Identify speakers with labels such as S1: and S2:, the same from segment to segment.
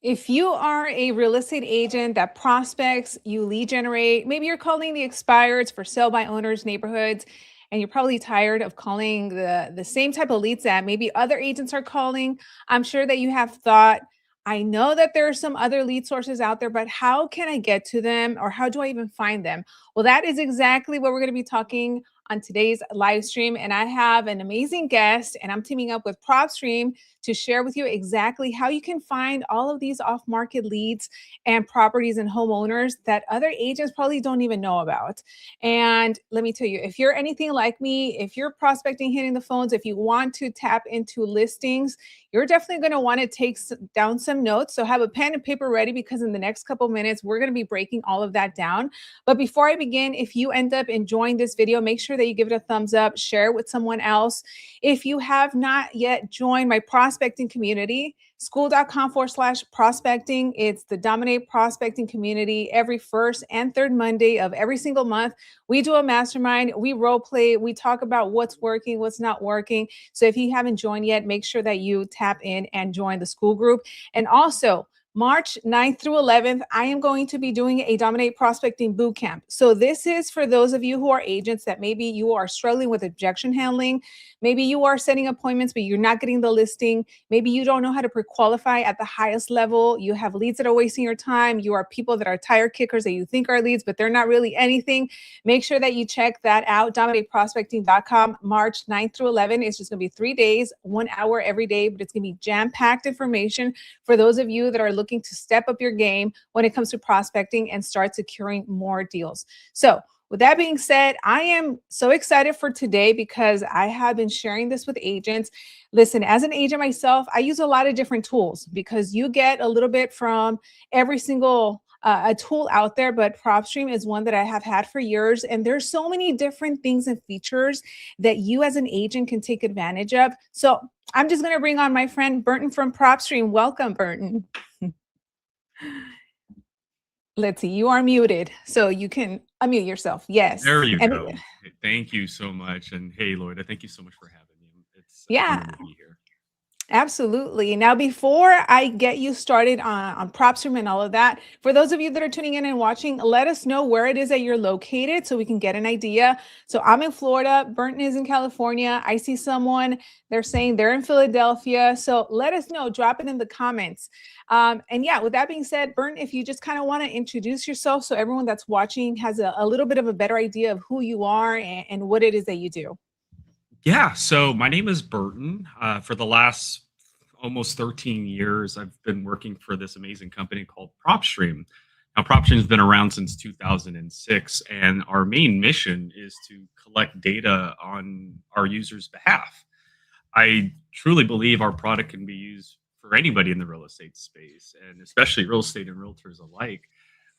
S1: If you are a real estate agent that prospects, you lead generate, maybe you're calling the expireds for sale by owners neighborhoods, and you're probably tired of calling the same type of leads that maybe other agents are calling. I'm sure that you have thought, I know that there are some other lead sources out there, but how can I get to them or how do I even find them? Well, that is exactly what we're going to be talking on today's live stream. And I have an amazing guest, and I'm teaming up with PropStream to share with you exactly how you can find all of these off market leads and properties and homeowners that other agents probably don't even know about. And let me tell you, if you're anything like me, if you're prospecting, hitting the phones, if you want to tap into listings, you're definitely going to want to take down some notes. So have a pen and paper ready because in the next couple minutes, we're going to be breaking all of that down. But before I begin, if you end up enjoying this video, make sure that you give it a thumbs up, share it with someone else. If you have not yet joined my prospecting community, school.com/prospecting. It's the Dominate Prospecting community every first and third Monday of every single month. We do a mastermind, we role play, we talk about what's working, what's not working. So if you haven't joined yet, make sure that you tap in and join the school group. And also, March 9th through 11th, I am going to be doing a Dominate Prospecting Bootcamp. So this is for those of you who are agents that maybe you are struggling with objection handling. Maybe you are setting appointments, but you're not getting the listing. Maybe you don't know how to pre-qualify at the highest level. You have leads that are wasting your time. You are people that are tire kickers that you think are leads, but they're not really anything. Make sure that you check that out, dominateprospecting.com, March 9th through 11th. It's just going to be 3 days, 1 hour every day, but it's going to be jam-packed information for those of you that are looking to step up your game when it comes to prospecting and start securing more deals. So with that being said, I am so excited for today because I have been sharing this with agents. Listen, as an agent myself, I use a lot of different tools because you get a little bit from every single a tool out there, but PropStream is one that I have had for years. And there's so many different things and features that you as an agent can take advantage of. So I'm just going to bring on my friend Burton from PropStream. Welcome, Burton. Let's see, you are muted, so you can unmute yourself. Yes.
S2: There you
S1: And
S2: go. Thank you so much. And hey, Loida, thank you so much for having me. It's an
S1: yeah,
S2: honor to be here.
S1: absolutely. Now, before I get you started on PropStream and all of that, for those of you that are tuning in and watching, let us know where it is that you're located so we can get an idea. So I'm in Florida, Burton is in California. I see someone, they're saying they're in Philadelphia. So let us know, drop it in the comments. And yeah, with that being said, Burton, if you just kind of want to introduce yourself so everyone that's watching has a little bit of a better idea of who you are and what it is that you do.
S2: Yeah. So my name is Burton. For the last almost 13 years, I've been working for this amazing company called PropStream. Now, PropStream has been around since 2006, and our main mission is to collect data on our users' behalf. I truly believe our product can be used for anybody in the real estate space, and especially real estate and realtors alike.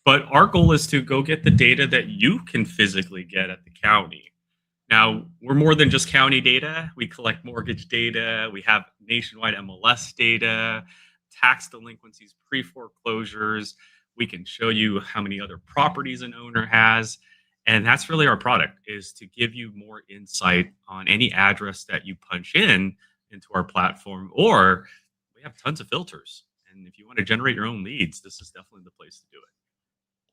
S2: But our goal is to go get the data that you can physically get at the county. Now, we're more than just county data. We collect mortgage data, we have nationwide MLS data, tax delinquencies, pre foreclosures. We can show you how many other properties an owner has. And that's really our product, is to give you more insight on any address that you punch in into our platform, or we have tons of filters. And if you want to generate your own leads, this is definitely the place to do it.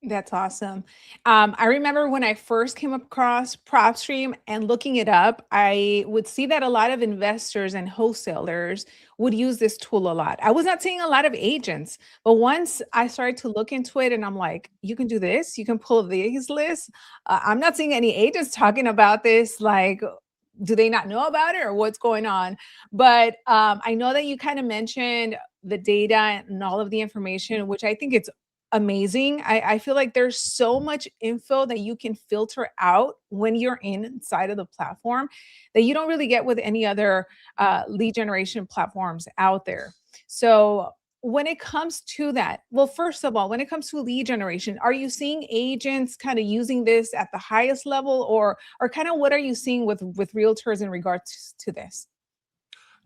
S1: That's awesome. I remember when I first came across PropStream and looking it up, I would see that a lot of investors and wholesalers would use this tool a lot. I was not seeing a lot of agents, but once I started to look into it and I'm like, you can do this, you can pull these lists. I'm not seeing any agents talking about this. Like, do they not know about it or what's going on? But I know that you kind of mentioned the data and all of the information, which I think it's amazing. I feel like there's so much info that you can filter out when you're inside of the platform that you don't really get with any other lead generation platforms out there. So when it comes to that, well, first of all, when it comes to lead generation, are you seeing agents kind of using this at the highest level, or kind of what are you seeing with realtors in regards to this?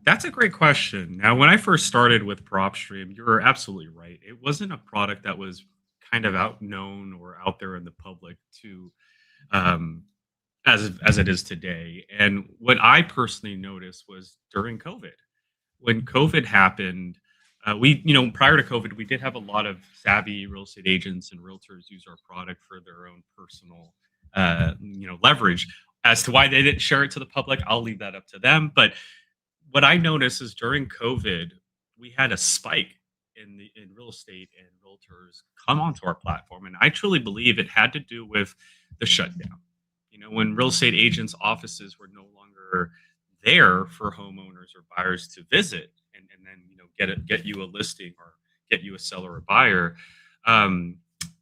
S2: That's a great question. Now, when I first started with PropStream, you're absolutely right. It wasn't a product that was kind of out known or out there in the public to um, as it is today. And what I personally noticed was during COVID, when COVID happened, Prior to COVID, we did have a lot of savvy real estate agents and realtors use our product for their own personal, leverage. As to why they didn't share it to the public, I'll leave that up to them. But what I noticed is during COVID, we had a spike in real estate and realtors come onto our platform, and I truly believe it had to do with the shutdown. When real estate agents' offices were no longer there for homeowners or buyers to visit, and then get you a listing or get you a seller or buyer. Um,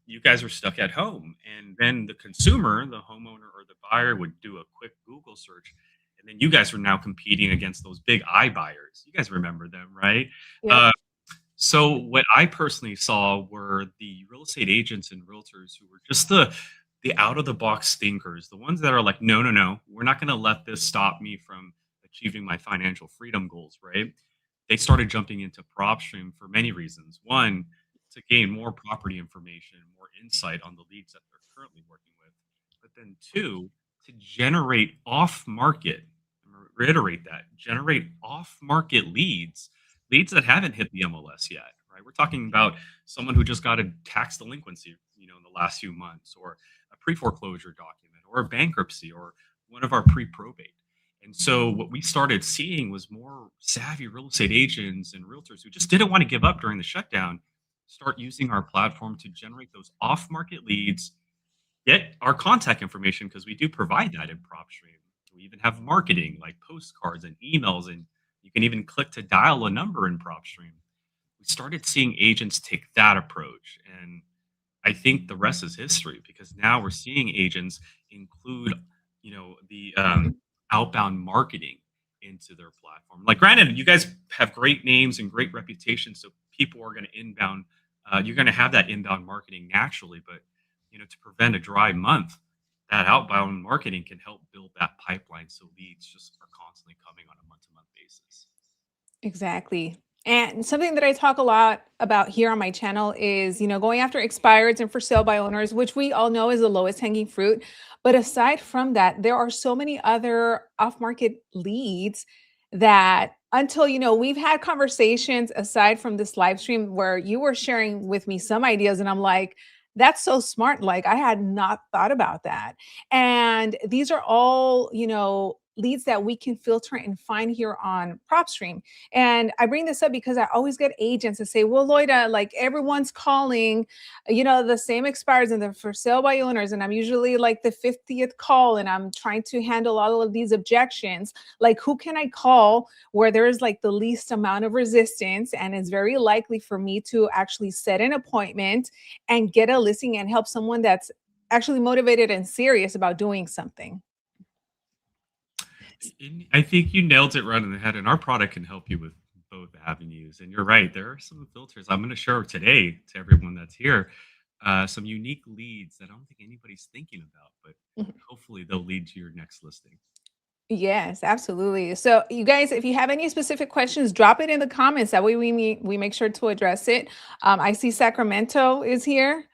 S2: you guys were stuck at home, and then the consumer, the homeowner or the buyer, would do a quick Google search, and then you guys were now competing against those big iBuyers. You guys remember them, right?
S1: Yep.
S2: Uh, so what I personally saw were the real estate agents and realtors who were just the out of the box thinkers, the ones that are like, no, no, no, we're not going to let this stop me from achieving my financial freedom goals, right? They started jumping into PropStream for many reasons. One, to gain more property information, more insight on the leads that they're currently working with. But then two, to generate off market, reiterate that, generate off market leads that haven't hit the MLS yet, right? We're talking about someone who just got a tax delinquency, in the last few months, or a pre-foreclosure document, or a bankruptcy, or one of our pre-probate. And so what we started seeing was more savvy real estate agents and realtors who just didn't want to give up during the shutdown start using our platform to generate those off-market leads, get our contact information because we do provide that in PropStream. We even have marketing like postcards and emails, and you can even click to dial a number in PropStream. We started seeing agents take that approach, and I think the rest is history because now we're seeing agents include, the outbound marketing into their platform. Like, granted, you guys have great names and great reputation, so people are going to inbound. You're going to have that inbound marketing naturally, but to prevent a dry month, that outbound marketing can help build that pipeline so leads just are constantly coming on a month-to-month basis.
S1: Exactly. And something that I talk a lot about here on my channel is, going after expireds and for sale by owners, which we all know is the lowest hanging fruit. But aside from that, there are so many other off-market leads that until, we've had conversations aside from this live stream where you were sharing with me some ideas and I'm like, that's so smart. Like I had not thought about that. And these are all, leads that we can filter and find here on PropStream. And I bring this up because I always get agents that say, well, Loida, like everyone's calling, the same expires and they're for sale by owners. And I'm usually like the 50th call and I'm trying to handle all of these objections. Like, who can I call where there's like the least amount of resistance? And it's very likely for me to actually set an appointment and get a listing and help someone that's actually motivated and serious about doing something.
S2: I think you nailed it right on the head, and our product can help you with both avenues. And you're right, there are some filters I'm going to share today to everyone that's here. Some unique leads that I don't think anybody's thinking about, but
S1: Mhm.
S2: hopefully they'll lead to your next listing.
S1: Yes, absolutely. So, you guys, if you have any specific questions, drop it in the comments. That way, we make sure to address it. I see Sacramento is here.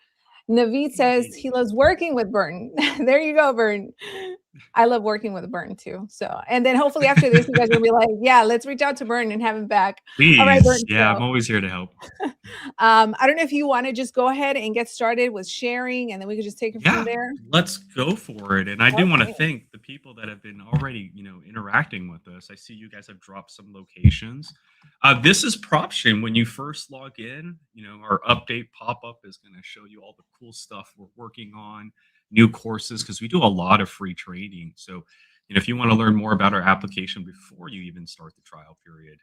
S1: Naveed says he loves working with Burton. There you go, Burton. I love working with Burton too. So, and then hopefully after this, you guys will be like, yeah, let's reach out to Burton and have him back. All right,
S2: Please,
S1: Burton.
S2: yeah, I'm
S1: So,
S2: always here to help.
S1: I don't know if you want to just go ahead and get started with sharing, and then we could just take it from
S2: Yeah,
S1: there.
S2: let's go for it. And I do want to
S1: Okay.
S2: thank the people that have been already, interacting with us. I see you guys have dropped some locations. This is PropStream. When you first log in, our update pop up is going to show you all the cool stuff we're working on, new courses, because we do a lot of free training. So, if you want to learn more about our application before you even start the trial period,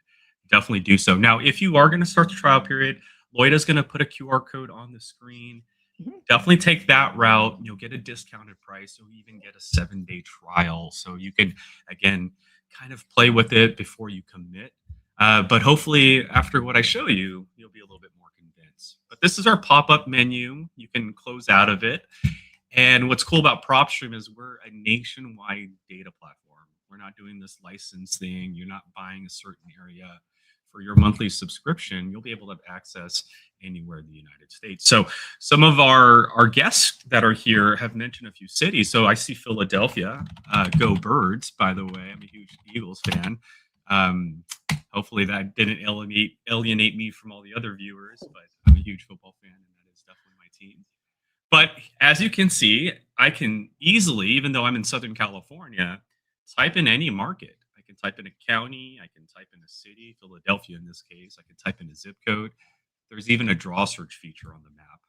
S2: definitely do so. Now, if you are going to start the trial period, Loida's going to put a QR code on the screen.
S1: Mhm.
S2: Definitely take that route. You'll get a discounted price. You'll even get a 7-day trial. So you can, again, kind of play with it before you commit. But hopefully, after what I show you, you'll be a little bit more convinced. But this is our pop up menu. You can close out of it. And what's cool about PropStream is we're a nationwide data platform. We're not doing this license thing. You're not buying a certain area for your monthly subscription. You'll be able to have access anywhere in the United States. So some of our guests that are here have mentioned a few cities. So I see Philadelphia. Go Birds, by the way. I'm a huge Eagles fan. Um, Hopefully that didn't alienate me from all the other viewers, but I'm a huge football fan, and that is definitely my team. But as you can see, I can easily, even though I'm in Southern California, type in any market. I can type in a county, I can type in a city, Philadelphia in this case. I can type in a zip code. There's even a draw search feature on the map.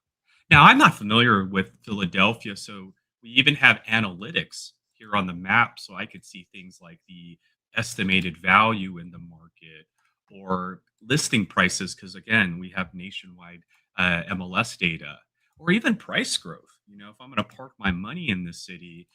S2: Now, I'm not familiar with Philadelphia, so we even have analytics here on the map, so I could see things like the estimated value in the market or listing prices, because again, we have nationwide MLS data, or even price growth. If I'm going to park my money in this city,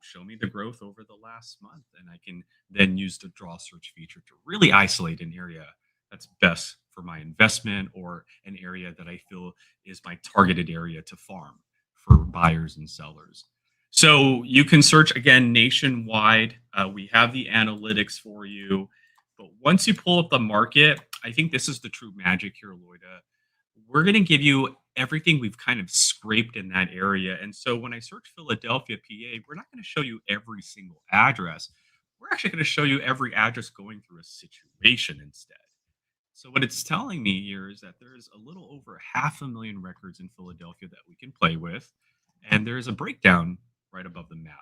S2: show me the growth over the last month, and I can then use the draw search feature to really isolate an area that's best for my investment, or an area that I feel is my targeted area to farm for buyers and sellers. So you can search again nationwide. We have the analytics for you. But once you pull up the market, I think this is the true magic here, Loida. We're going to give you everything we've kind of scraped in that area. And so when I search Philadelphia, PA, we're not going to show you every single address. We're actually going to show you every address going through a situation instead. So what it's telling me here is that there's a little over 500,000 records in Philadelphia that we can play with, and there's a breakdown right above the map.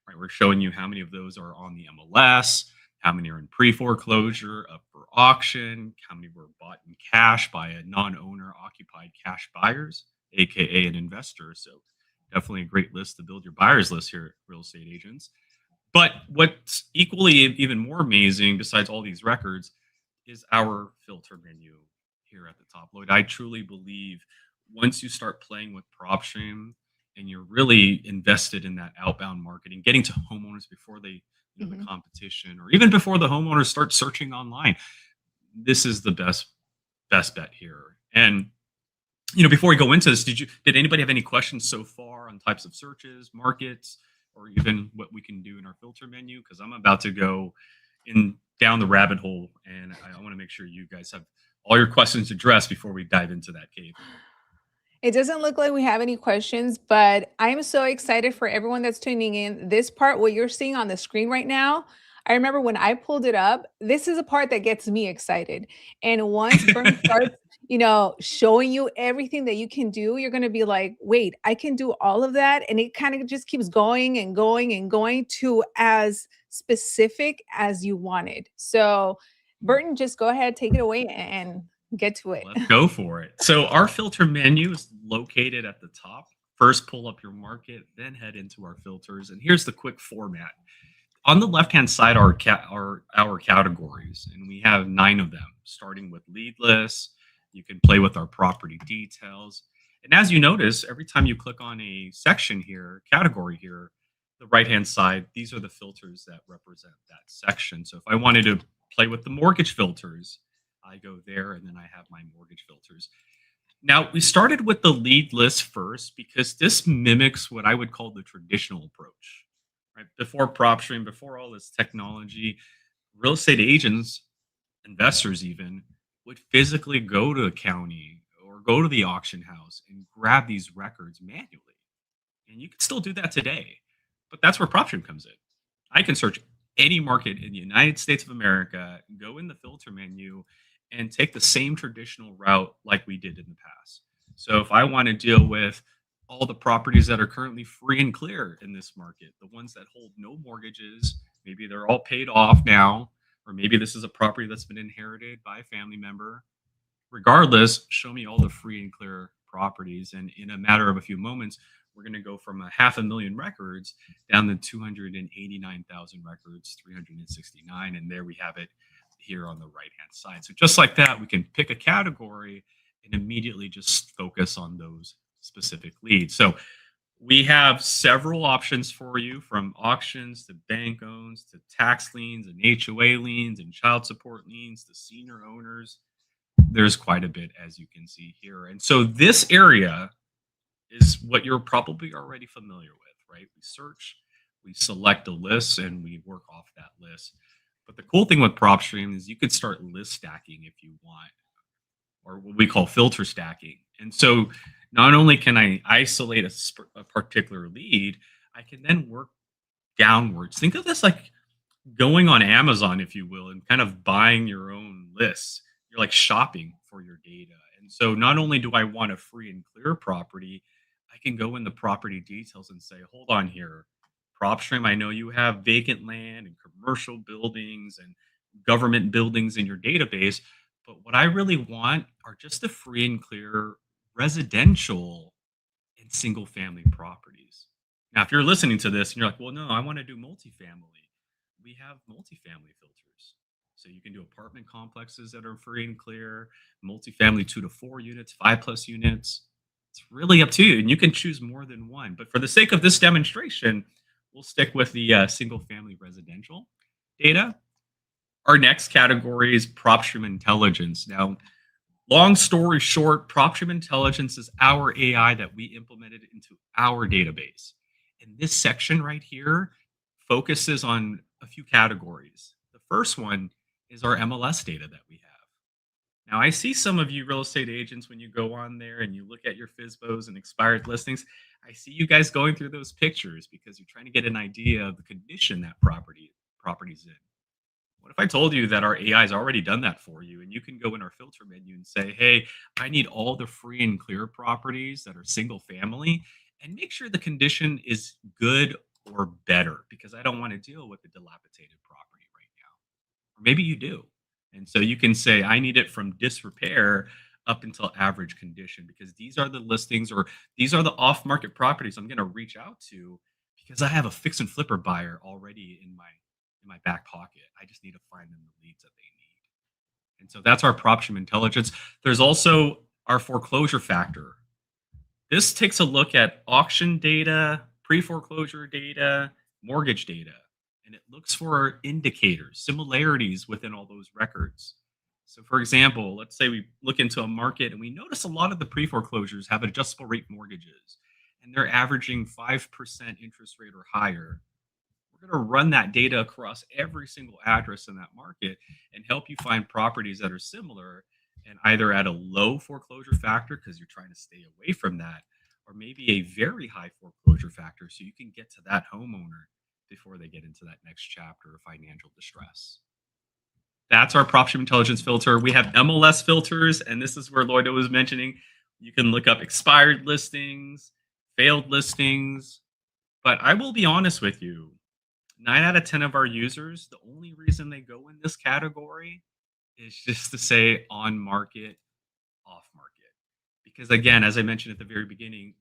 S2: Right, we're showing you how many of those are on the MLS, how many are in pre-foreclosure, up for auction, how many were bought in cash by a non-owner occupied cash buyers, aka an investor. So definitely a great list to build your buyers list here at Real Estate Agents. But what's equally even more amazing, besides all these records, is our filter menu here at the top. Lloyd, I truly believe once you start playing with PropStream and you're really invested in that outbound marketing, getting to homeowners before they, the
S1: Mhm.
S2: competition, or even before the homeowners start searching online, this is the best bet here. And before we go into this, did anybody have any questions so far on types of searches, markets, or even what we can do in our filter menu? Because I'm about to go in down the rabbit hole, and I want to make sure you guys have all your questions addressed before we dive into that cave.
S1: It doesn't look like we have any questions, but I'm so excited for everyone that's tuning in. This part, what you're seeing on the screen right now, I remember when I pulled it up, this is a part that gets me excited. And once Burn starts, showing you everything that you can do, you're going to be like, wait, I can do all of that. And it kind of just keeps going and going and going to as specific as you wanted. So, Burton, just go ahead, take it away and get to it.
S2: Let's go for it. So our filter menu is located at the top. First, pull up your market, then head into our filters. And here's the quick format. On the left-hand side are our categories, and we have 9 of them, starting with lead lists. You can play with our property details. And as you notice, every time you click on a section here, category here, the right-hand side, these are the filters that represent that section. So if I wanted to play with the mortgage filters, I go there, and then I have my mortgage filters. Now, we started with the lead list first because this mimics what I would call the traditional approach. Right? Before PropStream, before all this technology, real estate agents, investors even, would physically go to a county or go to the auction house and grab these records manually. And you can still do that today. But that's where PropStream comes in. I can search any market in the United States of America, go in the filter menu, and take the same traditional route like we did in the past. So if I want to deal with all the properties that are currently free and clear in this market, the ones that hold no mortgages, maybe they're all paid off now, or maybe this is a property that's been inherited by a family member. Regardless, show me all the free and clear properties. And in a matter of a few moments, we're going to go from 500,000 records down to 289,000 records, 369. And there we have it here on the right hand side. So just like that, we can pick a category and immediately just focus on those specific leads. So we have several options for you, from auctions to bank owns to tax liens and HOA liens and child support liens to senior owners. There's quite a bit, as you can see here. And so this area is what you're probably already familiar with, right? We search, we select a list, and we work off that list. But the cool thing with PropStream is you could start list stacking if you want, or what we call filter stacking. And so not only can I isolate a particular lead, I can then work downwards. Think of this like going on Amazon, if you will, and kind of buying your own lists. You're like shopping for your data. And so not only do I want a free and clear property, I can go in the property details and say, hold on here, PropStream, I know you have vacant land and commercial buildings and government buildings in your database, but what I really want are just the free and clear residential and single family properties. Now, if you're listening to this and you're like, well, no, I want to do multifamily, we have multifamily filters. So you can do apartment complexes that are free and clear, multifamily 2 to 4 units, 5+ units. It's really up to you. And you can choose more than one. But for the sake of this demonstration, we'll stick with the single family residential data. Our next category is PropStream Intelligence. Now, long story short, PropStream Intelligence is our AI that we implemented into our database. And this section right here focuses on a few categories. The first one is our MLS data that we have. Now, I see some of you real estate agents when you go on there and you look at your FISBOs and expired listings. I see you guys going through those pictures because you're trying to get an idea of the condition that property's in. What if I told you that our AI has already done that for you and you can go in our filter menu and say, hey, I need all the free and clear properties that are single family and make sure the condition is good or better because I don't want to deal with the dilapidated property right now. Or maybe you do. And so you can say, I need it from disrepair up until average condition because these are the listings or these are the off market properties I'm going to reach out to because I have a fix and flipper buyer already in my back pocket. I just need to find them the leads that they need. And so that's our PropStream Intelligence. There's also our foreclosure factor. This takes a look at auction data, pre-foreclosure data, mortgage data, and it looks for indicators, similarities within all those records. So, for example, let's say we look into a market and we notice a lot of the pre-foreclosures have adjustable rate mortgages, and they're averaging 5% interest rate or higher. We're going to run that data across every single address in that market and help you find properties that are similar and either at a low foreclosure factor because you're trying to stay away from that, or maybe a very high foreclosure factor so you can get to that homeowner before they get into that next chapter of financial distress. That's our PropStream Intelligence filter. We have MLS filters, and this is where Loida was mentioning. You can look up expired listings, failed listings, but I will be honest with you. 9 out of 10 of our users, the only reason they go in this category is just to say on market, off market. Because again, as I mentioned at the very beginning,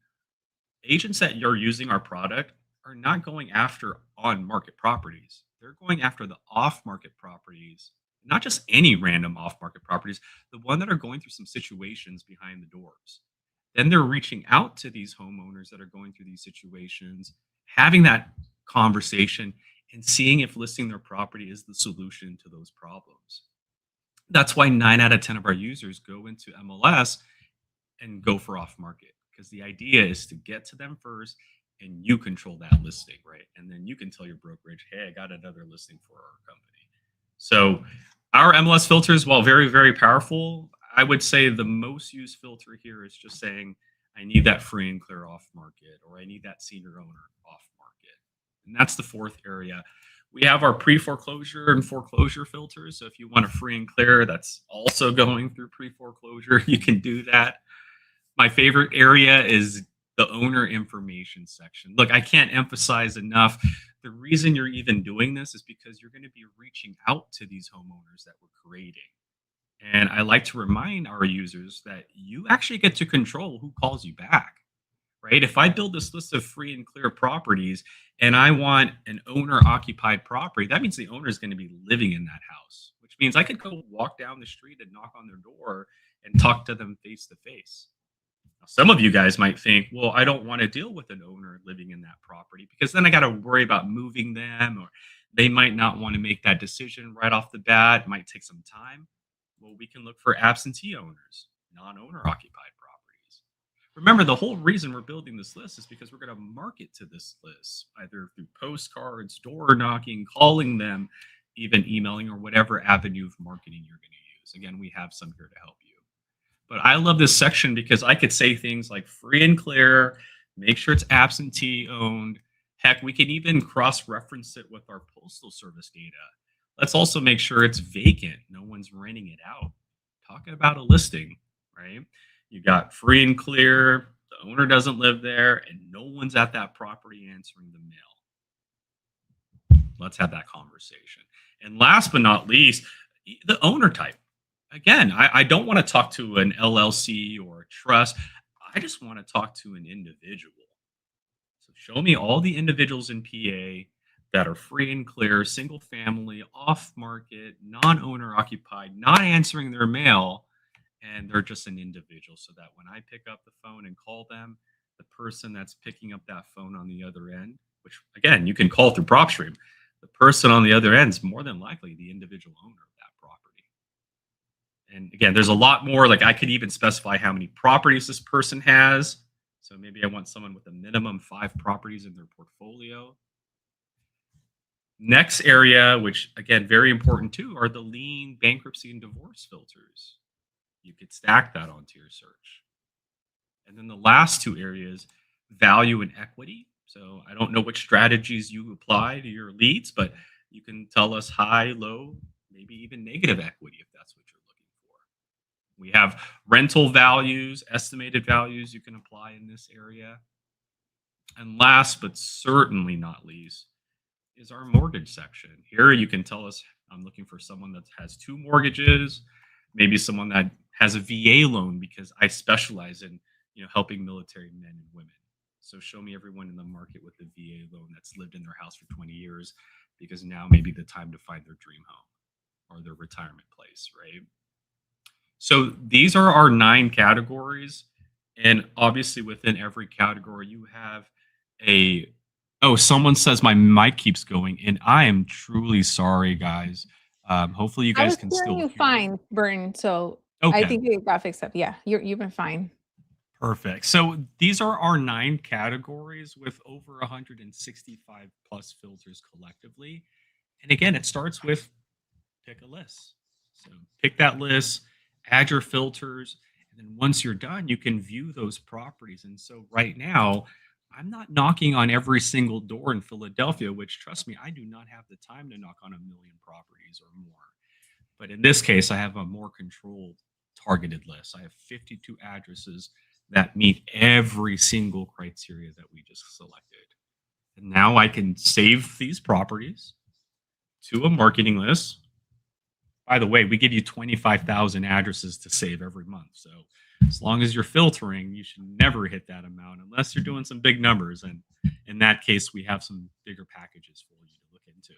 S2: agents that you're using our product are not going after on market properties. They're going after the off market properties, not just any random off market properties, the one that are going through some situations behind the doors. Then they're reaching out to these homeowners that are going through these situations, having that conversation and seeing if listing their property is the solution to those problems. That's why 9 out of 10 of our users go into MLS and go for off market because the idea is to get to them first and you control that listing, right? And then you can tell your brokerage, hey, I got another listing for our company. So our MLS filters, while very, very powerful, I would say the most used filter here is just saying, I need that free and clear off market, or I need that senior owner off market. And that's the fourth area. We have our pre-foreclosure and foreclosure filters. So if you want a free and clear that's also going through pre-foreclosure, you can do that. My favorite area is the owner information section. Look, I can't emphasize enough. The reason you're even doing this is because you're going to be reaching out to these homeowners that we're creating. And I like to remind our users that you actually get to control who calls you back, right? If I build this list of free and clear properties and I want an owner occupied property, that means the owner is going to be living in that house, which means I could go walk down the street and knock on their door and talk to them face to face. Now, some of you guys might think, well, I don't want to deal with an owner living in that property because then I got to worry about moving them, or they might not want to make that decision right off the bat. It might take some time. Well, we can look for absentee owners, non-owner occupied properties. Remember, the whole reason we're building this list is because we're going to market to this list, either through postcards, door knocking, calling them, even emailing, or whatever avenue of marketing you're going to use. Again, we have some here to help you. But I love this section because I could say things like free and clear, make sure it's absentee owned, Heck, we can even cross-reference it with our postal service data. Let's also make sure it's vacant. No one's renting it out. Talking about a listing, right? You got free and clear, the owner doesn't live there, and no one's at that property answering the mail. Let's have that conversation. And last but not least, the owner type. Again, I don't want to talk to an LLC or a trust. I just want to talk to an individual. So show me all the individuals in PA that are free and clear, single family, off market, non owner occupied, not answering their mail, and they're just an individual. So that when I pick up the phone and call them, the person that's picking up that phone on the other end, which again, you can call through PropStream, the person on the other end is more than likely the individual owner of that property. And again, there's a lot more. Like I could even specify how many properties this person has. So maybe I want someone with a minimum 5 properties in their portfolio. Next area, which again, very important too, are the lien, bankruptcy, and divorce filters. You could stack that onto your search. And then the last 2 areas, value and equity. So I don't know which strategies you apply to your leads, but you can tell us high, low, maybe even negative equity if that's what you're looking for. We have rental values, estimated values you can apply in this area. And last but certainly not least is our mortgage section. Here you can tell us I'm looking for someone that has 2 mortgages, maybe someone that has a VA loan because I specialize in helping military men and women. So show me everyone in the market with a VA loan that's lived in their house for 20 years because now may be the time to find their dream home or their retirement place, right? So these are our 9 categories. And obviously within every category, you have someone says my mic keeps going and I am truly sorry, guys. Hopefully you
S1: I
S2: guys
S1: was
S2: can
S1: hearing
S2: still
S1: you
S2: hear me.
S1: fine, Burton. So I
S2: Okay.
S1: think it got fixed up. Yeah, you've been fine.
S2: Perfect. So these are our 9 categories with over 165 plus filters collectively. And again, it starts with pick a list. So pick that list, add your filters, and then once you're done, you can view those properties. And so right now, I'm not knocking on every single door in Philadelphia, which trust me, I do not have the time to knock on a million properties or more. But in this case, I have a more controlled, targeted list. I have 52 addresses that meet every single criteria that we just selected. And now I can save these properties to a marketing list. By the way, we give you 25,000 addresses to save every month. So as long as you're filtering, you should never hit that amount unless you're doing some big numbers. And in that case, we have some bigger packages for you to look into.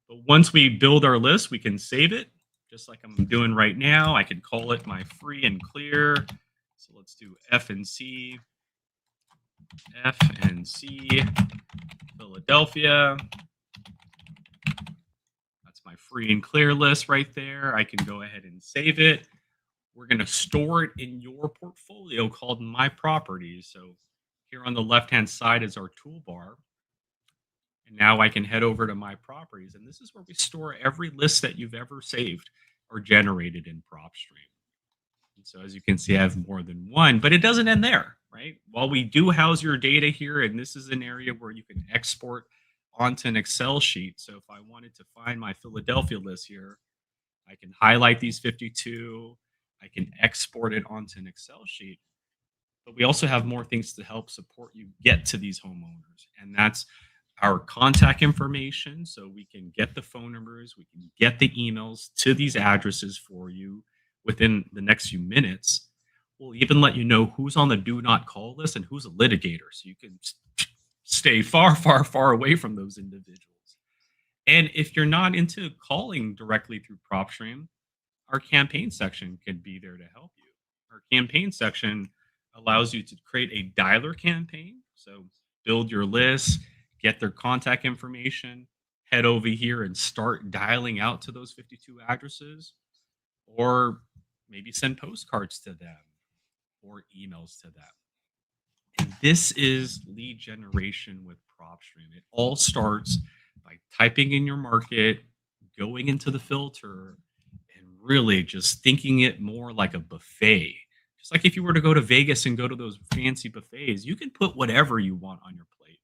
S2: But once we build our list, we can save it just like I'm doing right now. I can call it my free and clear. So let's do FNC, Philadelphia. That's my free and clear list right there. I can go ahead and save it. We're going to store it in your portfolio called My Properties. So here on the left-hand side is our toolbar. And now I can head over to My Properties. And this is where we store every list that you've ever saved or generated in PropStream. And so as you can see, I have more than one, but it doesn't end there, right? While we do house your data here, and this is an area where you can export onto an Excel sheet. So if I wanted to find my Philadelphia list here, I can highlight these 52. I can export it onto an Excel sheet. But we also have more things to help support you get to these homeowners. And that's our contact information. So we can get the phone numbers, we can get the emails to these addresses for you within the next few minutes. We'll even let you know who's on the do not call list and who's a litigator. So you can stay far, far, far away from those individuals. And if you're not into calling directly through PropStream, our campaign section can be there to help you. Our campaign section allows you to create a dialer campaign. So build your list, get their contact information, head over here and start dialing out to those 52 addresses, or maybe send postcards to them or emails to them. And this is lead generation with PropStream. It all starts by typing in your market, going into the filter, and really just thinking it more like a buffet. Just like if you were to go to Vegas and go to those fancy buffets, you can put whatever you want on your plate.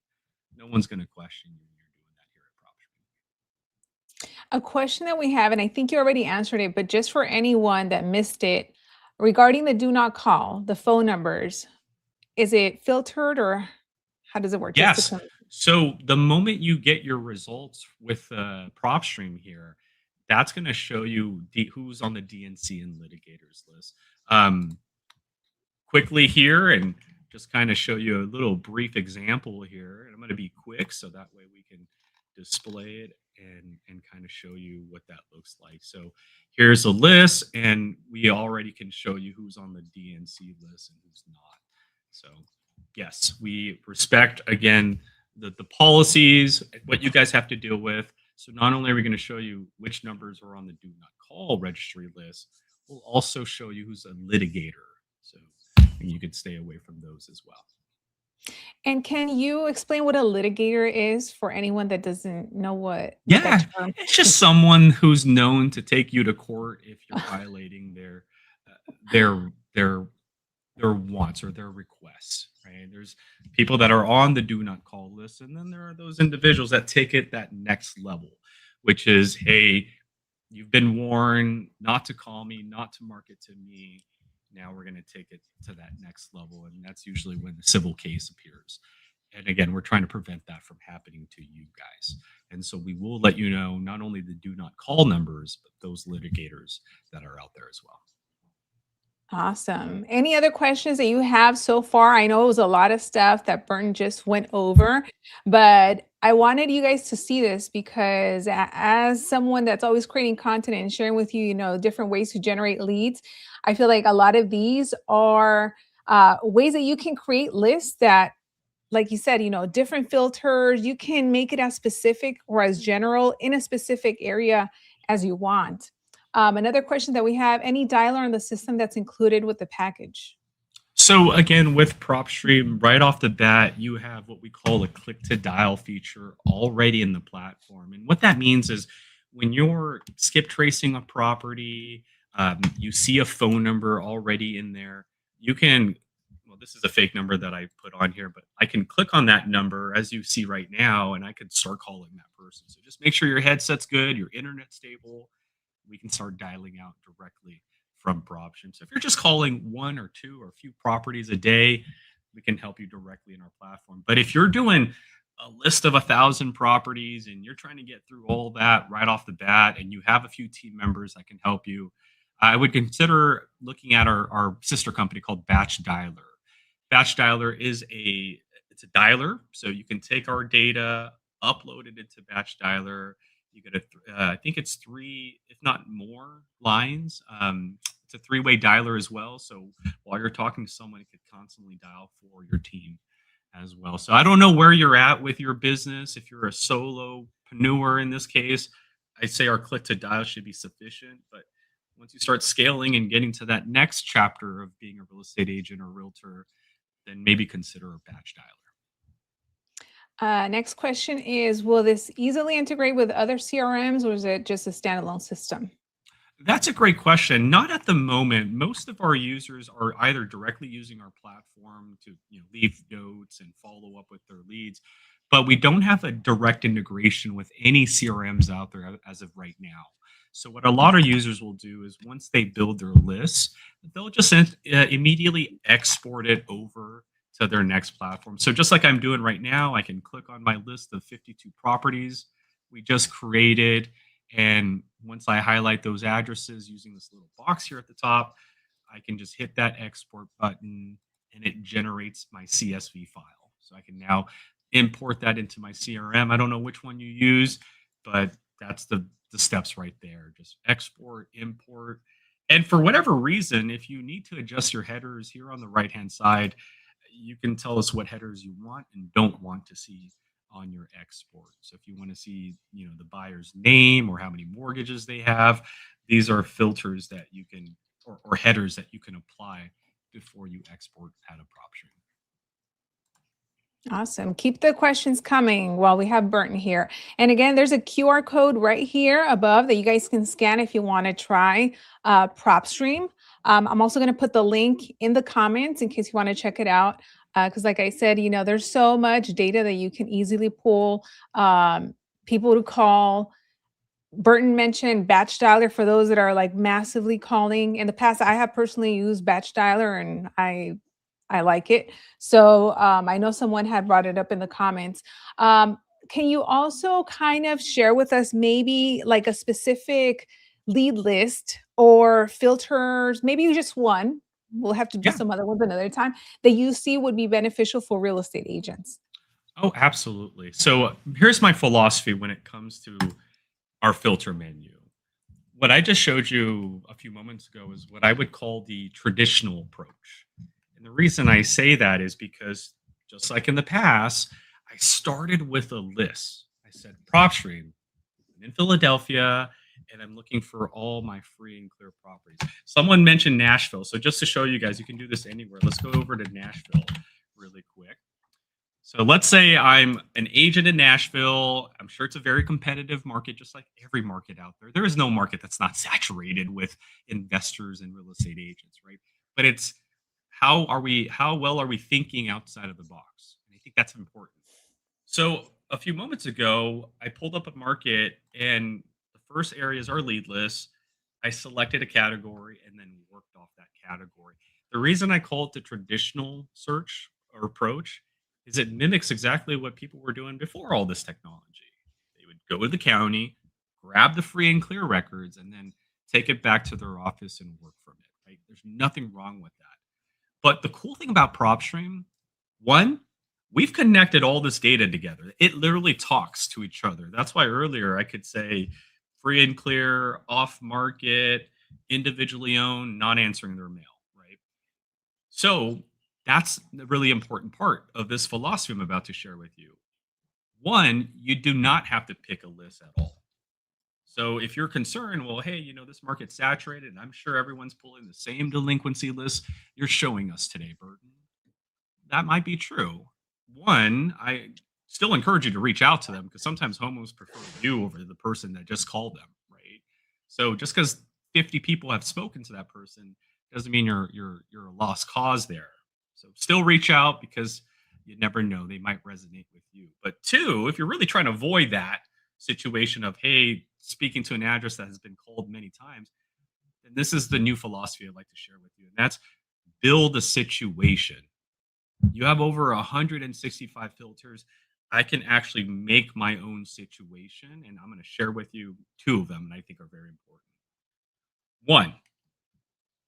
S2: No one's going to question you when you're doing that here at PropStream.
S1: A question that we have, and I think you already answered it, but just for anyone that missed it, regarding the do not call, the phone numbers, is it filtered or how does it work? Just to
S2: Yes.
S1: come.
S2: So the moment you get your results with PropStream here, that's going to show you who's on the DNC and litigators list. Um, Quickly here and just kind of show you a little brief example here. And I'm going to be quick so that way we can display it and kind of show you what that looks like. So here's a list, and we already can show you who's on the DNC list and who's not. So yes, we respect again the policies, what you guys have to deal with. So not only are we going to show you which numbers are on the do not call registry list, we'll also show you who's a litigator. So you could stay away from those as well.
S1: And can you explain what a litigator is for anyone that doesn't know what
S2: Yeah,
S1: that term?
S2: it's just someone who's known to take you to court if you're violating their their their wants or their requests, right? There's people that are on the do not call list, and then there are those individuals that take it that next level, which is, hey, you've been warned not to call me, not to market to me. Now we're going to take it to that next level, and that's usually when the civil case appears. And again, we're trying to prevent that from happening to you guys. And so we will let you know not only the do not call numbers, but those litigators that are out there as well.
S1: Awesome. Any other questions that you have so far? I know it was a lot of stuff that Burton just went over, but I wanted you guys to see this because as someone that's always creating content and sharing with you, different ways to generate leads, I feel like a lot of these are ways that you can create lists that, like you said, different filters. You can make it as specific or as general in a specific area as you want. Another question that we have, any dialer on the system that's included with the package?
S2: So again, with PropStream, right off the bat, you have what we call a click to dial feature already in the platform. And what that means is when you're skip tracing a property, you see a phone number already in there, you can, well, this is a fake number that I put on here, but I can click on that number as you see right now, and I could start calling that person. So just make sure your headset's good, your internet's stable. We can start dialing out directly from PropStream. So if you're just calling one or two or a few properties a day, we can help you directly in our platform. But if you're doing a list of 1,000 properties and you're trying to get through all that right off the bat, and you have a few team members that can help you, I would consider looking at our sister company called Batch Dialer. Batch Dialer it's a dialer, so you can take our data, upload it into Batch Dialer. You get I think it's 3, if not more, lines. It's a 3-way dialer as well. So while you're talking to someone, it could constantly dial for your team as well. So I don't know where you're at with your business. If you're a solopreneur in this case, I'd say our click to dial should be sufficient. But once you start scaling and getting to that next chapter of being a real estate agent or realtor, then maybe consider a batch dialer.
S1: Next question is, will this easily integrate with other CRMs or is it just a standalone system?
S2: That's a great question. Not at the moment. Most of our users are either directly using our platform to leave notes and follow up with their leads, but we don't have a direct integration with any CRMs out there as of right now. So what a lot of users will do is once they build their lists, they'll just immediately export it over to their next platform. So just like I'm doing right now, I can click on my list of 52 properties we just created. And once I highlight those addresses using this little box here at the top, I can just hit that export button and it generates my CSV file. So I can now import that into my CRM. I don't know which one you use, but that's the steps right there. Just export, import. And for whatever reason, if you need to adjust your headers here on the right-hand side, you can tell us what headers you want and don't want to see on your export. So if you want to see, the buyer's name or how many mortgages they have, these are filters that you can, or headers that you can apply before you export out of PropStream.
S1: Awesome. Keep the questions coming while we have Burton here. And again, there's a QR code right here above that you guys can scan if you want to try PropStream. I'm also going to put the link in the comments in case you want to check it out. Because, like I said, there's so much data that you can easily pull, people to call. Burton mentioned batch dialer for those that are like massively calling. In the past, I have personally used batch dialer and I like it. So I know someone had brought it up in the comments. Um, can you also kind of share with us maybe like a specific lead list or filters, maybe just one? We'll have to do
S2: Yeah.
S1: some other ones another time that you see would be beneficial for real estate agents.
S2: Oh, absolutely. So here's my philosophy when it comes to our filter menu. What I just showed you a few moments ago is what I would call the traditional approach. And the reason I say that is because just like in the past, I started with a list. I said, PropStream, I'm in Philadelphia, and I'm looking for all my free and clear properties. Someone mentioned Nashville. So just to show you guys, you can do this anywhere. Let's go over to Nashville really quick. So let's say I'm an agent in Nashville. I'm sure it's a very competitive market, just like every market out there. There is no market that's not saturated with investors and real estate agents, right? But it's how well are we thinking outside of the box? And I think that's important. So a few moments ago, I pulled up a market and the first areas are lead lists. I selected a category and then worked off that category. The reason I call it the traditional search or approach is it mimics exactly what people were doing before all this technology. They would go to the county, grab the free and clear records, and then take it back to their office and work from it. Right? There's nothing wrong with that. But the cool thing about PropStream, one, we've connected all this data together. It literally talks to each other. That's why earlier I could say free and clear, off market, individually owned, not answering their mail, right? So that's the really important part of this philosophy I'm about to share with you. One, you do not have to pick a list at all. So if you're concerned, well, hey, this market's saturated and I'm sure everyone's pulling the same delinquency list you're showing us today, Burton. That might be true. One, I still encourage you to reach out to them because sometimes homeowners prefer you over the person that just called them, right? So just because 50 people have spoken to that person doesn't mean you're a lost cause there. So still reach out because you never know, they might resonate with you. But two, if you're really trying to avoid that situation of hey, speaking to an address that has been called many times, then this is the new philosophy I'd like to share with you. And that's build a situation. You have over 165 filters. I can actually make my own situation, and I'm going to share with you two of them, and I think are very important. One,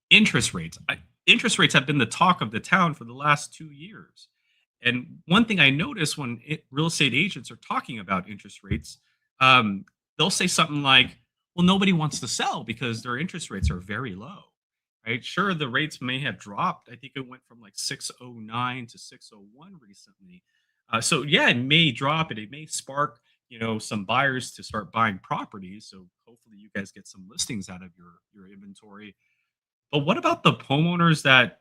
S2: interest rates. Interest rates have been the talk of the town for the last 2 years. And one thing I notice when real estate agents are talking about interest rates, they'll say something like, well, nobody wants to sell because their interest rates are very low, right? Sure, the rates may have dropped. I think it went from like 609 to 601 recently. So yeah, it may drop and it may spark, some buyers to start buying properties. So hopefully you guys get some listings out of your inventory. But what about the homeowners that,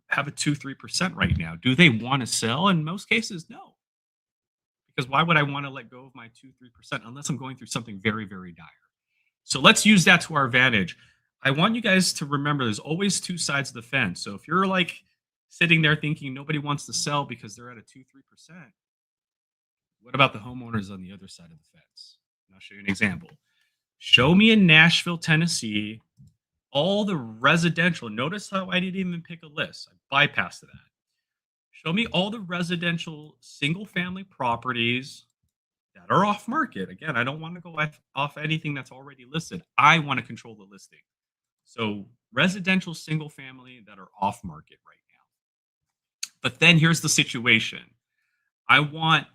S2: have a 2-3% right now? Do they want to sell? In most cases, no. Because why would I want to let go of my 2-3% unless I'm going through something very, very dire? So let's use that to our advantage. I want you guys to remember there's always two sides of the fence. So if you're like sitting there thinking nobody wants to sell because they're at a 2-3%, what about the homeowners on the other side of the fence? And I'll show you an example. Show me in Nashville, Tennessee, all the residential. Notice how I didn't even pick a list. I bypassed that. Show me all the residential single family properties that are off market. Again, I don't want to go off anything that's already listed. I want to control the listing. So residential single family that are off market right now. But then here's the situation. I want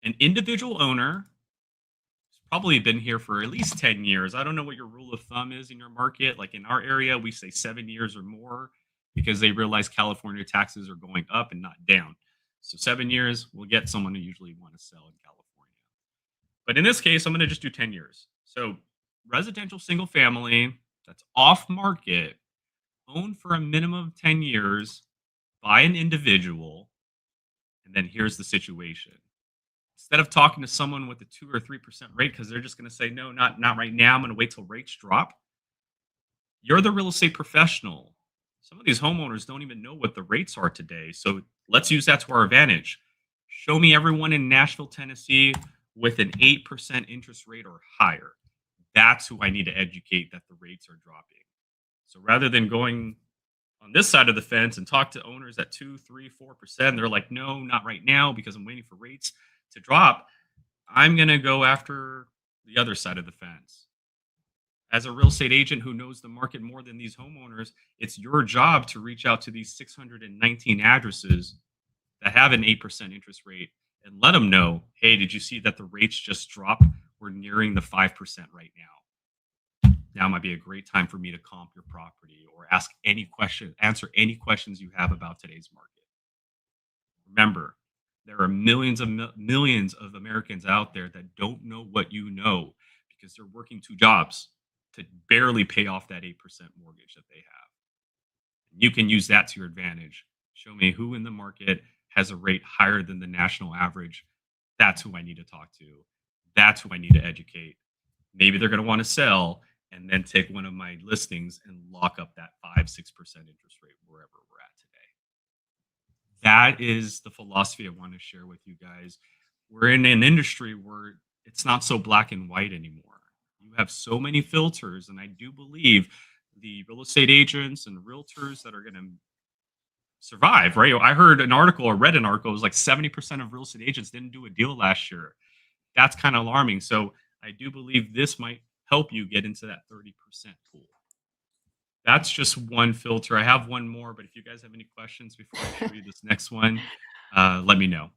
S2: an individual owner who's probably been here for at least 10 years. I don't know what your rule of thumb is in your market. Like in our area, we say 7 years or more because they realize California taxes are going up and not down. So 7 years, we'll get someone who usually want to sell in California. But in this case, I'm going to just do 10 years. So residential single family that's off market, owned for a minimum of 10 years by an individual. And then here's the situation. Instead of talking to someone with a 2 or 3% rate, because they're just going to say, no, not right now. I'm going to wait till rates drop. You're the real estate professional. Some of these homeowners don't even know what the rates are today. So let's use that to our advantage. Show me everyone in Nashville, Tennessee with an 8% interest rate or higher. That's who I need to educate that the rates are dropping. So rather than going on this side of the fence and talk to owners at 2, 3, 4%, they're like, no, not right now because I'm waiting for rates to drop. I'm going to go after the other side of the fence. As a real estate agent who knows the market more than these homeowners, it's your job to reach out to these 619 addresses that have an 8% interest rate and let them know, hey, did you see that the rates just dropped? We're nearing the 5% right now. Now might be a great time for me to comp your property or answer any questions you have about today's market. Remember, there are millions of Americans out there that don't know what you know because they're working two jobs to barely pay off that 8% mortgage that they have. You can use that to your advantage. Show me who in the market has a rate higher than the national average. That's who I need to talk to. That's who I need to educate. Maybe they're going to want to sell and then take one of my listings and lock up that 5-6% interest rate wherever we're at today. That is the philosophy I want to share with you guys. We're in an industry where it's not so black and white anymore. You have so many filters, and I do believe the real estate agents and realtors that are going to survive, right? I heard an article or read an article, it was like 70% of real estate agents didn't do a deal last year. That's kind of alarming. So I do believe this might help you get into that 30% pool. That's just one filter. I have one more, but if you guys have any questions before I show you this next one, let me know.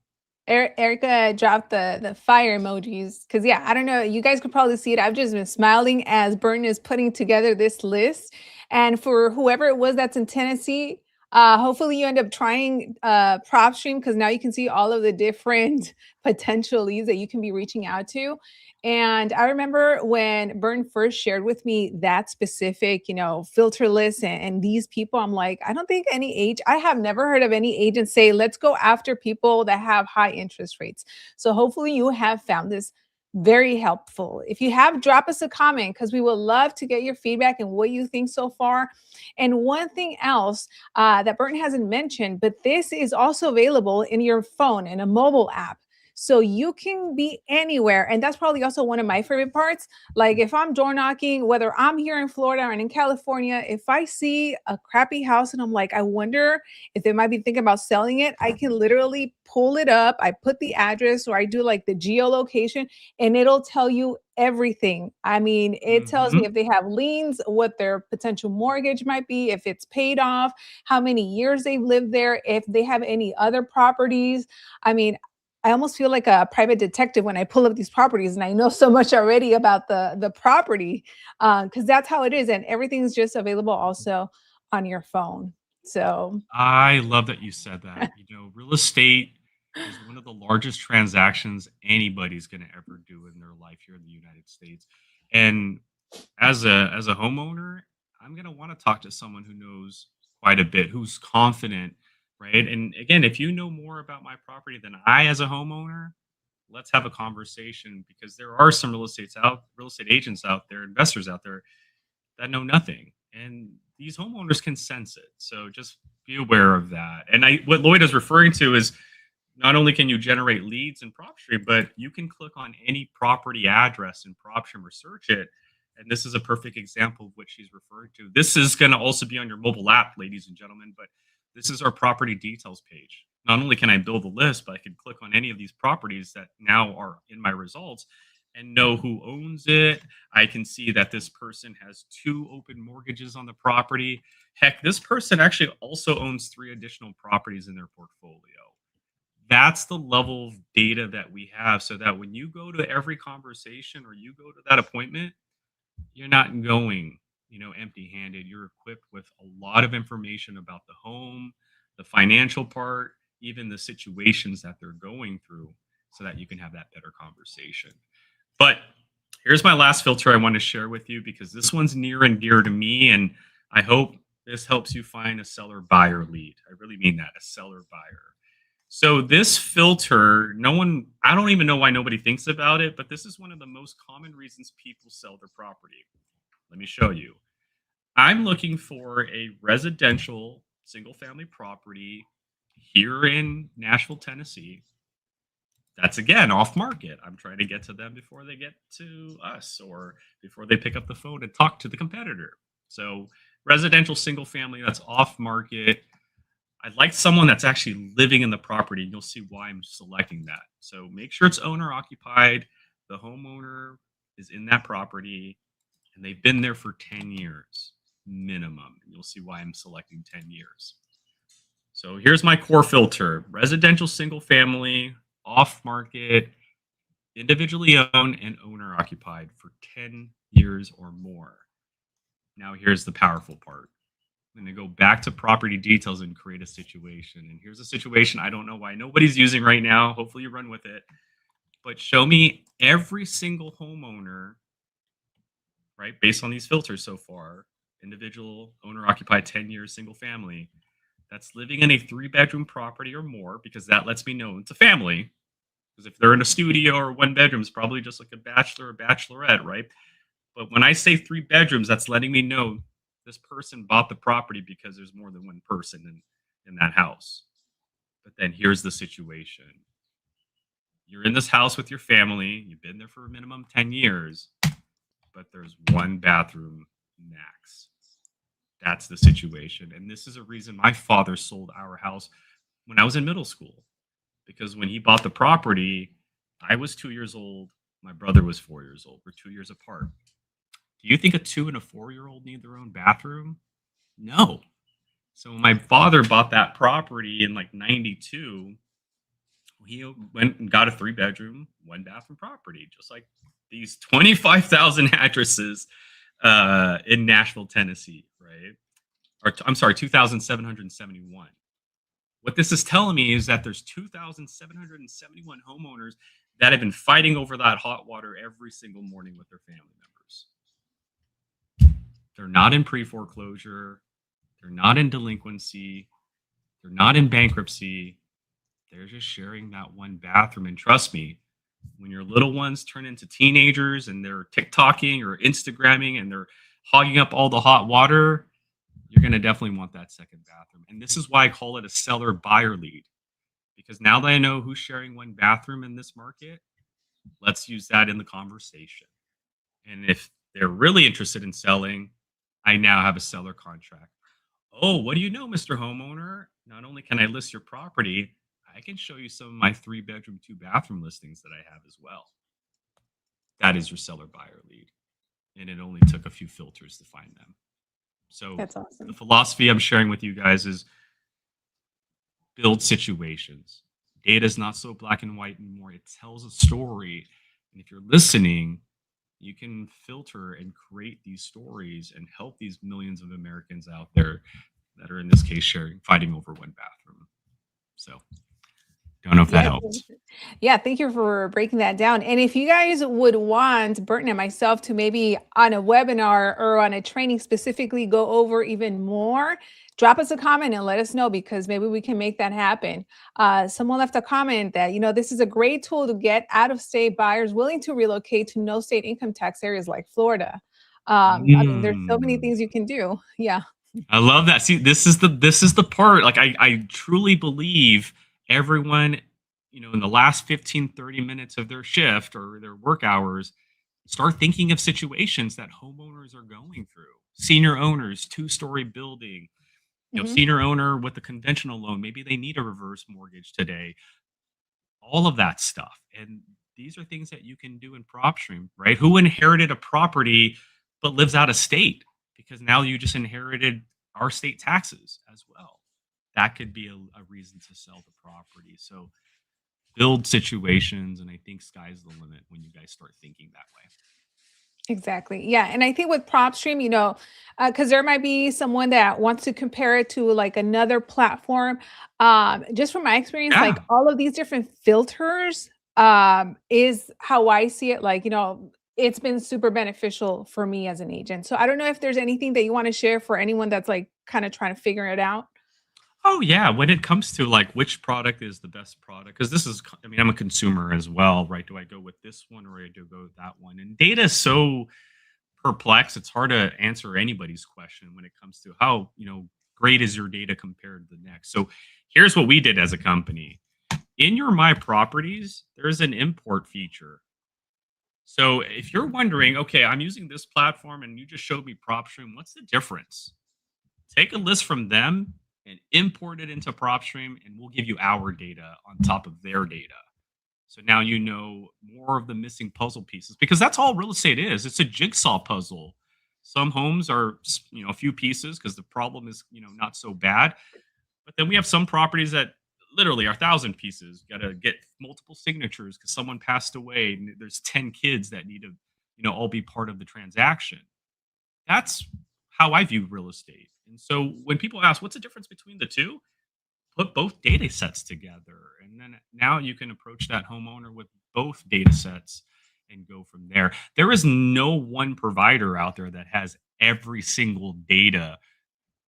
S1: Erica dropped the fire emojis because yeah, I don't know. You guys could probably see it. I've just been smiling as Burton is putting together this list. And for whoever it was that's in Tennessee, hopefully you end up trying PropStream because now you can see all of the different potential leads that you can be reaching out to. And I remember when Burton first shared with me that specific, filter list and these people, I'm like, I don't think I have never heard of any agent say, let's go after people that have high interest rates. So hopefully you have found this very helpful. If you have, drop us a comment because we would love to get your feedback and what you think so far. And one thing else that Burton hasn't mentioned, but this is also available in your phone in a mobile app. So you can be anywhere. And that's probably also one of my favorite parts. Like if I'm door knocking, whether I'm here in Florida or in California, if I see a crappy house and I'm like, I wonder if they might be thinking about selling it, I can literally pull it up. I put the address or I do like the geolocation and it'll tell you everything. I mean, it tells me
S2: Mhm.
S1: if they have liens, what their potential mortgage might be, if it's paid off, how many years they've lived there, if they have any other properties. I mean, I almost feel like a private detective when I pull up these properties and I know so much already about the property because that's how it is. And everything's just available also on your phone. So
S2: I love that you said that. Real estate is one of the largest transactions anybody's going to ever do in their life here in the United States. And as a homeowner, I'm going to want to talk to someone who knows quite a bit, who's confident, right? And again, if you know more about my property than I as a homeowner, let's have a conversation because there are some real estate agents out there, investors out there that know nothing. And these homeowners can sense it. So just be aware of that. And what Loida is referring to is not only can you generate leads in PropStream, but you can click on any property address in PropStream or search it. And this is a perfect example of what she's referring to. This is going to also be on your mobile app, ladies and gentlemen, but this is our property details page. Not only can I build a list, but I can click on any of these properties that now are in my results and know who owns it. I can see that this person has 2 open mortgages on the property. Heck, this person actually also owns 3 additional properties in their portfolio. That's the level of data that we have so that when you go to every conversation or you go to that appointment, you're not going, empty handed. You're equipped with a lot of information about the home, the financial part, even the situations that they're going through so that you can have that better conversation. But here's my last filter I want to share with you because this one's near and dear to me. And I hope this helps you find a seller buyer lead. I really mean that, a seller buyer. So this filter, I don't even know why nobody thinks about it, but this is one of the most common reasons people sell their property. Let me show you. I'm looking for a residential single family property here in Nashville, Tennessee. That's again off market. I'm trying to get to them before they get to us or before they pick up the phone and talk to the competitor. So, residential single family that's off market. I'd like someone that's actually living in the property. And you'll see why I'm selecting that. So, make sure it's owner occupied. The homeowner is in that property and they've been there for 10 years minimum. And you'll see why I'm selecting 10 years. So here's my core filter: residential single family, off market, individually owned, and owner occupied for 10 years or more. Now, here's the powerful part. I'm going to go back to property details and create a situation. And here's a situation I don't know why nobody's using right now. Hopefully, you run with it. But show me every single homeowner, right, based on these filters so far: individual, owner occupied, 10 years, single family, that's living in a 3-bedroom property or more, because that lets me know it's a family. Because if they're in a studio or 1 bedroom, it's probably just like a bachelor or bachelorette, right? But when I say 3 bedrooms, that's letting me know this person bought the property because there's more than one person in that house. But then here's the situation: you're in this house with your family, you've been there for a minimum 10 years, but there's 1 bathroom max. That's the situation. And this is a reason my father sold our house when I was in middle school. Because when he bought the property, I was 2 years old. My brother was 4 years old. We're 2 years apart. Do you think a 2 and a 4-year-old need their own bathroom? No. So when my father bought that property in like 92, he went and got a 3-bedroom, 1 bathroom property, just like these 25,000 addresses in Nashville, Tennessee, right? Or I'm sorry, 2,771. What this is telling me is that there's 2,771 homeowners that have been fighting over that hot water every single morning with their family members. They're not in pre-foreclosure. They're not in delinquency. They're not in bankruptcy. They're just sharing that 1 bathroom. And trust me, when your little ones turn into teenagers and they're TikToking or Instagramming and they're hogging up all the hot water, you're going to definitely want that second bathroom. And this is why I call it a seller buyer lead. Because now that I know who's sharing 1 bathroom in this market, let's use that in the conversation. And if they're really interested in selling, I now have a seller contract. Oh, what do you know, Mr. Homeowner? Not only can I list your property, I can show you some of my 3-bedroom, 2-bathroom listings that I have as well. That is your seller buyer lead. And it only took a few filters to find them. So
S1: That's awesome.
S2: the philosophy I'm sharing with you guys is build situations. Data is not so black and white anymore. It tells a story. And if you're listening, you can filter and create these stories and help these millions of Americans out there that are, in this case, fighting over 1 bathroom. So don't know if that helps.
S1: Yeah, thank you for breaking that down. And if you guys would want Burton and myself to maybe on a webinar or on a training specifically go over even more, drop us a comment and let us know, because maybe we can make that happen. Someone left a comment that, this is a great tool to get out-of-state buyers willing to relocate to no-state income tax areas like Florida. I mean, there's so many things you can do. Yeah.
S2: I love that. See, this is the part. Like, I truly believe everyone, in the last 15, 30 minutes of their shift or their work hours, start thinking of situations that homeowners are going through. Senior owners, 2-story building, senior owner with a conventional loan. Maybe they need a reverse mortgage today. All of that stuff. And these are things that you can do in PropStream, right? Who inherited a property but lives out of state? Because now you just inherited our state taxes as well. That could be a reason to sell the property. So build situations, and I think sky's the limit when you guys start thinking that way.
S1: Exactly. Yeah. And I think with PropStream, because there might be someone that wants to compare it to like another platform. Just from my experience, like all of these different filters is how I see it. Like, it's been super beneficial for me as an agent. So I don't know if there's anything that you want to share for anyone that's like kind of trying to figure it out.
S2: Oh, yeah. When it comes to like which product is the best product, because I'm a consumer as well, right? Do I go with this one or do I go with that one? And data is so perplexed. It's hard to answer anybody's question when it comes to how, great is your data compared to the next. So here's what we did as a company. In your My Properties, there's an import feature. So if you're wondering, okay, I'm using this platform and you just showed me PropStream, what's the difference? Take a list from them and import it into PropStream, and we'll give you our data on top of their data. So now you know more of the missing puzzle pieces, because that's all real estate is. It's a jigsaw puzzle. Some homes are, a few pieces because the problem is, not so bad. But then we have some properties that literally are 1,000 pieces. You got to get multiple signatures because someone passed away and there's 10 kids that need to, all be part of the transaction. That's how I view real estate. And so when people ask, what's the difference between the two? Put both data sets together. And then now you can approach that homeowner with both data sets and go from there. There is no one provider out there that has every single data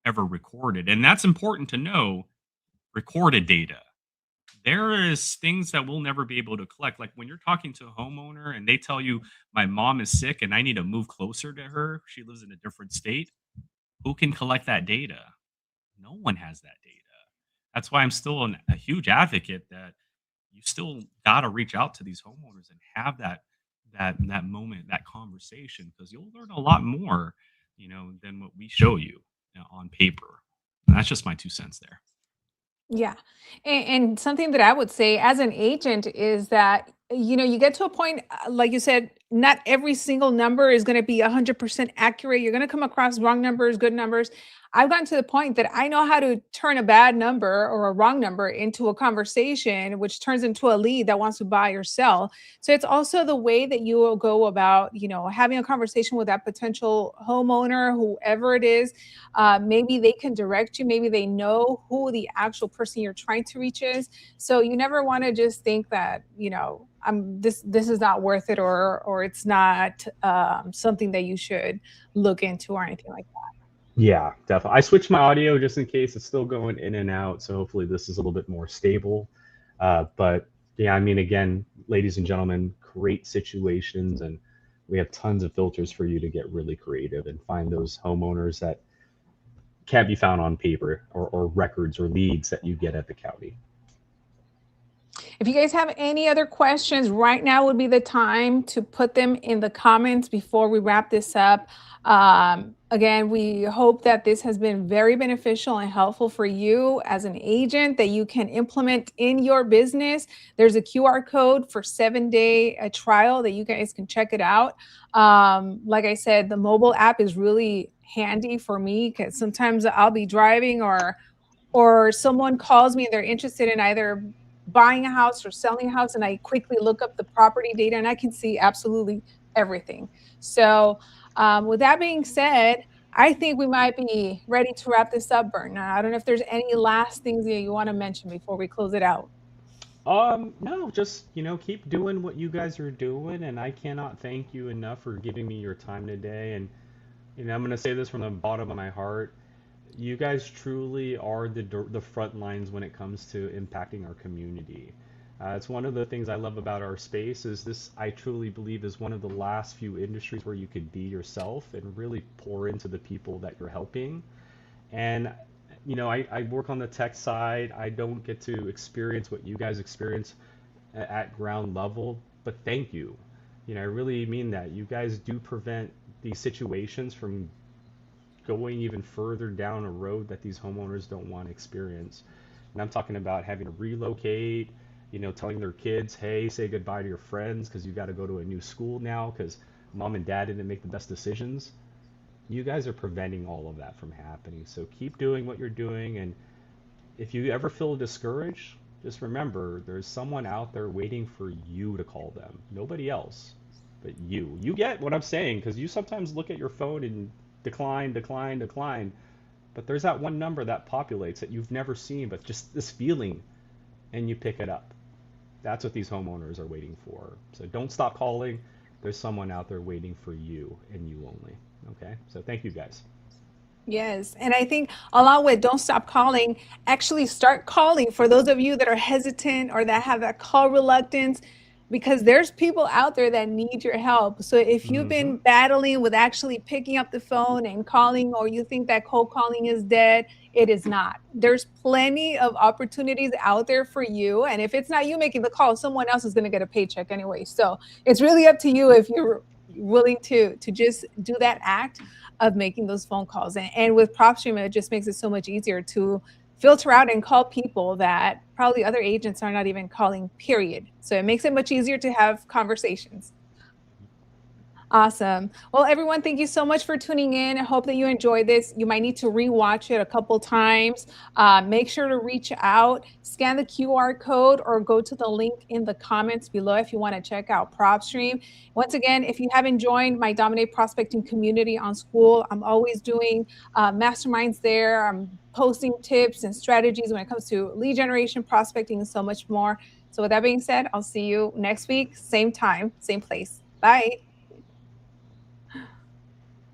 S2: ever recorded. And that's important to know, recorded data. There is things that we'll never be able to collect. Like when you're talking to a homeowner and they tell you, my mom is sick and I need to move closer to her, she lives in a different state. Who can collect that data? No one has that data. That's why I'm still a huge advocate that you still got to reach out to these homeowners and have that moment, that conversation, because you'll learn a lot more, than what we show you, on paper. And that's just my 2 cents there.
S1: Yeah. And something that I would say as an agent is that, you get to a point, like you said, not every single number is going to be 100% accurate. You're going to come across wrong numbers, good numbers. I've gotten to the point that I know how to turn a bad number or a wrong number into a conversation, which turns into a lead that wants to buy or sell. So it's also the way that you will go about, having a conversation with that potential homeowner, whoever it is. Maybe they can direct you. Maybe they know who the actual person you're trying to reach is. So you never want to just think that, this is not worth it, or it's not something that you should look into or anything like that.
S3: Yeah, definitely. I switched my audio just in case it's still going in and out. So hopefully this is a little bit more stable. But yeah, I mean, again, ladies and gentlemen, great situations. And we have tons of filters for you to get really creative and find those homeowners that can't be found on paper, or records or leads that you get at the county.
S1: If you guys have any other questions, right now would be the time to put them in the comments before we wrap this up. Again, we hope that this has been very beneficial and helpful for you as an agent that you can implement in your business. There's a QR code for 7-day trial that you guys can check it out. Like I said, the mobile app is really handy for me because sometimes I'll be driving or someone calls me and they're interested in either buying a house or selling a house, and I quickly look up the property data and I can see absolutely everything. So with that being said, I think we might be ready to wrap this up, Burton. I don't know if there's any last things that you want to mention before we close it out.
S3: No, just, keep doing what you guys are doing, and I cannot thank you enough for giving me your time today. And, I'm going to say this from the bottom of my heart. You guys truly are the front lines when it comes to impacting our community. It's one of the things I love about our space is this, I truly believe, is one of the last few industries where you could be yourself and really pour into the people that you're helping. And, I work on the tech side. I don't get to experience what you guys experience at ground level, but thank you. I really mean that. You guys do prevent these situations from going even further down a road that these homeowners don't want to experience. And I'm talking about having to relocate, telling their kids, hey, say goodbye to your friends because you got to go to a new school now because mom and dad didn't make the best decisions. You guys are preventing all of that from happening. So keep doing what you're doing. And if you ever feel discouraged, just remember there's someone out there waiting for you to call them. Nobody else, but you. You get what I'm saying, because you sometimes look at your phone and decline, decline, decline. But there's that one number that populates that you've never seen, but just this feeling, and you pick it up. That's what these homeowners are waiting for. So don't stop calling. There's someone out there waiting for you and you only. Okay? So thank you guys.
S1: Yes. And I think along with don't stop calling, actually start calling. For those of you that are hesitant or that have that call reluctance, because there's people out there that need your help. So if you've been battling with actually picking up the phone and calling, or you think that cold calling is dead, it is not. There's plenty of opportunities out there for you. And if it's not you making the call, someone else is going to get a paycheck anyway. So it's really up to you if you're willing to just do that act of making those phone calls. And with PropStream, it just makes it so much easier to filter out and call people that probably other agents are not even calling, period. So it makes it much easier to have conversations. Awesome. Well, everyone, thank you so much for tuning in. I hope that you enjoyed this. You might need to rewatch it a couple times. Make sure to reach out, scan the QR code, or go to the link in the comments below if you want to check out PropStream. Once again, if you haven't joined my Dominate Prospecting community on School, I'm always doing masterminds there. I'm posting tips and strategies when it comes to lead generation, prospecting, and so much more. So with that being said, I'll see you next week, same time, same place. Bye.